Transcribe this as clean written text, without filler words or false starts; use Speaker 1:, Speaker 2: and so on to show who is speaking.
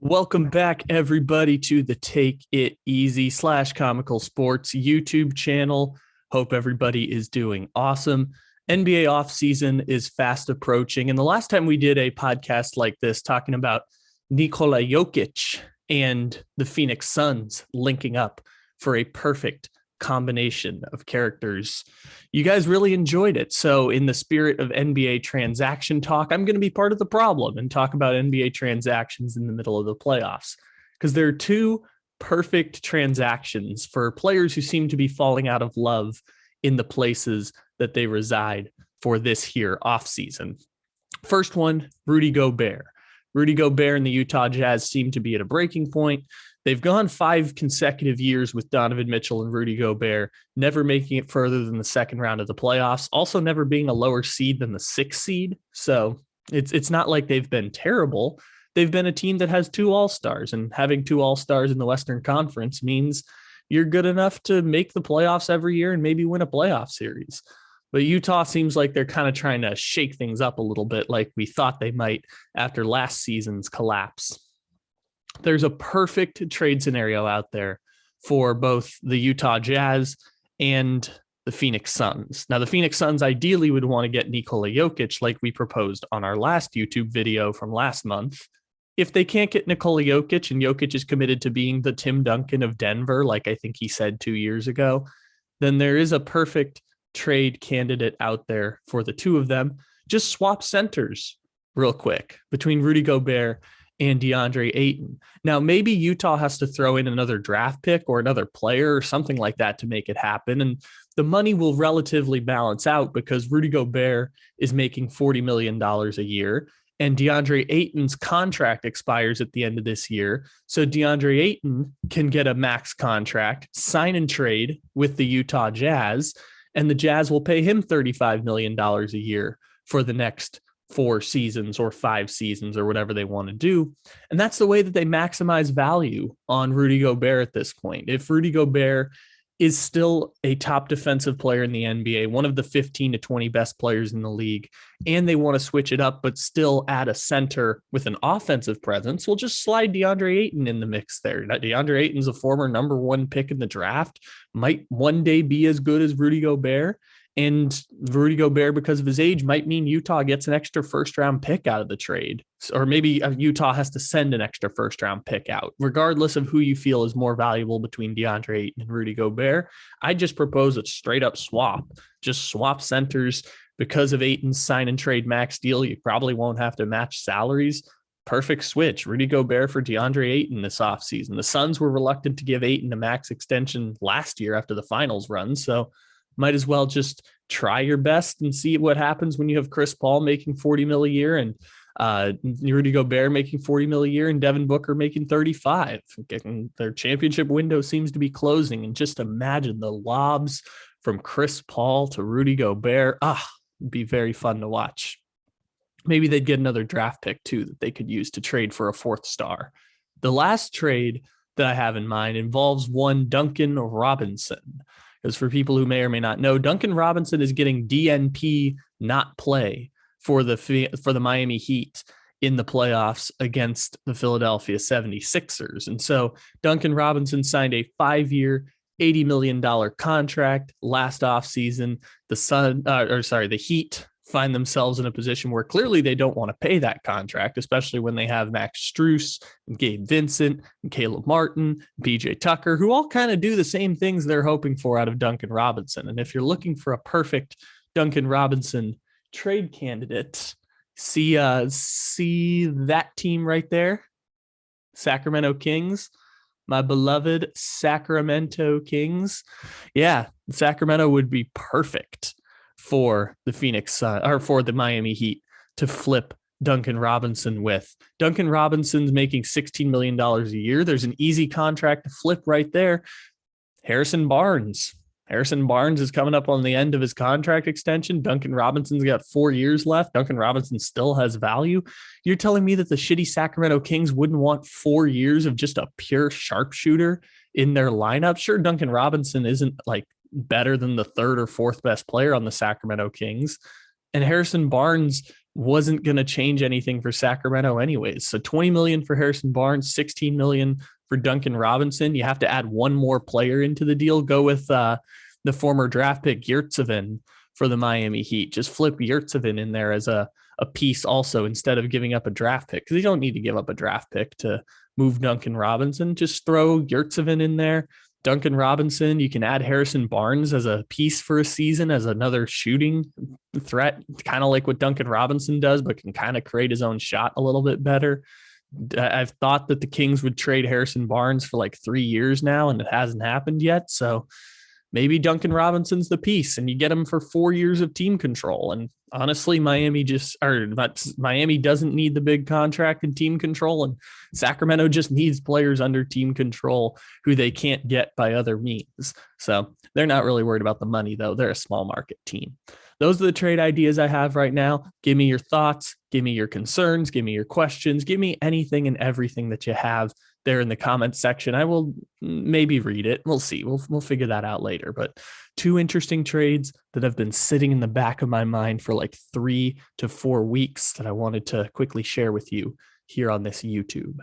Speaker 1: Welcome back, everybody, to the Take It Easy / Comical Sports YouTube channel. Hope everybody is doing awesome. NBA offseason is fast approaching. And the last time we did a podcast like this talking about Nikola Jokic and the Phoenix Suns linking up for a perfect combination of characters, you guys really enjoyed it. So in the spirit of NBA transaction talk, I'm going to be part of the problem and talk about NBA transactions in the middle of the playoffs, because there are two perfect transactions for players who seem to be falling out of love in the places that they reside for this here offseason. First one, Rudy Gobert. Rudy Gobert and the Utah Jazz seem to be at a breaking point. They've gone 5 consecutive years with Donovan Mitchell and Rudy Gobert, never making it further than the second round of the playoffs, also never being a lower seed than the 6th seed. So it's not like they've been terrible. They've been a team that has 2 All-Stars, and having 2 All-Stars in the Western Conference means you're good enough to make the playoffs every year and maybe win a playoff series. But Utah seems like they're kind of trying to shake things up a little bit, like we thought they might after last season's collapse. There's a perfect trade scenario out there for both the Utah Jazz and the Phoenix Suns. Now, the Phoenix Suns ideally would want to get Nikola Jokic, like we proposed on our last YouTube video from last month. If they can't get Nikola Jokic, and Jokic is committed to being the Tim Duncan of Denver, like I think he said 2 years ago, then there is a perfect trade candidate out there for the two of them. Just swap centers real quick between Rudy Gobert and DeAndre Ayton. Now, maybe Utah has to throw in another draft pick or another player or something like that to make it happen. And the money will relatively balance out because Rudy Gobert is making $40 million a year. And DeAndre Ayton's contract expires at the end of this year. So DeAndre Ayton can get a max contract, sign and trade with the Utah Jazz, and the Jazz will pay him $35 million a year for the next 4 seasons or 5 seasons or whatever they want to do. And that's the way that they maximize value on Rudy Gobert at this point. If Rudy Gobert is still a top defensive player in the NBA, one of the 15 to 20 best players in the league, and they want to switch it up but still add a center with an offensive presence, we'll just slide DeAndre Ayton in the mix there. DeAndre Ayton's a former number 1 pick in the draft, might one day be as good as Rudy Gobert. And Rudy Gobert, because of his age, might mean Utah gets an extra first-round pick out of the trade. Or maybe Utah has to send an extra first-round pick out. Regardless of who you feel is more valuable between DeAndre Ayton and Rudy Gobert, I just propose a straight-up swap. Just swap centers. Because of Ayton's sign-and-trade max deal, you probably won't have to match salaries. Perfect switch. Rudy Gobert for DeAndre Ayton this offseason. The Suns were reluctant to give Ayton a max extension last year after the finals run, so might as well just try your best and see what happens when you have Chris Paul making $40 million a year and Rudy Gobert making $40 million a year and Devin Booker making 35. Their championship window seems to be closing. And just imagine the lobs from Chris Paul to Rudy Gobert. It'd be very fun to watch. Maybe they'd get another draft pick too that they could use to trade for a 4th star. The last trade that I have in mind involves one Duncan Robinson. Because for people who may or may not know, Duncan Robinson is getting DNP not play for the Miami Heat in the playoffs against the Philadelphia 76ers. And so Duncan Robinson signed a 5-year, $80 million contract last offseason. The Heat find themselves in a position where clearly they don't want to pay that contract, especially when they have Max Strus and Gabe Vincent and Caleb Martin, PJ Tucker, who all kind of do the same things they're hoping for out of Duncan Robinson. And if you're looking for a perfect Duncan Robinson trade candidate, see that team right there, Sacramento Kings, my beloved Sacramento Kings. Yeah, Sacramento would be perfect for the Phoenix Sun or for the Miami Heat to flip Duncan Robinson with. Duncan Robinson's making $16 million a year. There's an easy contract to flip right there. Harrison Barnes is coming up on the end of his contract extension. Duncan Robinson's got 4 years left. Duncan Robinson still has value. You're telling me that the shitty Sacramento Kings wouldn't want 4 years of just a pure sharpshooter in their lineup? Sure, Duncan Robinson isn't like better than the 3rd or 4th best player on the Sacramento Kings. And Harrison Barnes wasn't going to change anything for Sacramento anyways. So 20 million for Harrison Barnes, 16 million for Duncan Robinson. You have to add one more player into the deal. Go with the former draft pick Yurtseven for the Miami Heat. Just flip Yurtseven in there as a piece also instead of giving up a draft pick, because you don't need to give up a draft pick to move Duncan Robinson. Just throw Yurtseven in there. Duncan Robinson, you can add Harrison Barnes as a piece for a season as another shooting threat, kind of like what Duncan Robinson does, but can kind of create his own shot a little bit better. I've thought that the Kings would trade Harrison Barnes for like 3 years now, and it hasn't happened yet. So maybe Duncan Robinson's the piece and you get him for 4 years of team control. And honestly, Miami doesn't need the big contract and team control. And Sacramento just needs players under team control who they can't get by other means. So they're not really worried about the money, though. They're a small market team. Those are the trade ideas I have right now. Give me your thoughts. Give me your concerns. Give me your questions. Give me anything and everything that you have there in the comments section. I will maybe read it. We'll see. We'll figure that out later. But 2 interesting trades that have been sitting in the back of my mind for like 3 to 4 weeks that I wanted to quickly share with you here on this YouTube.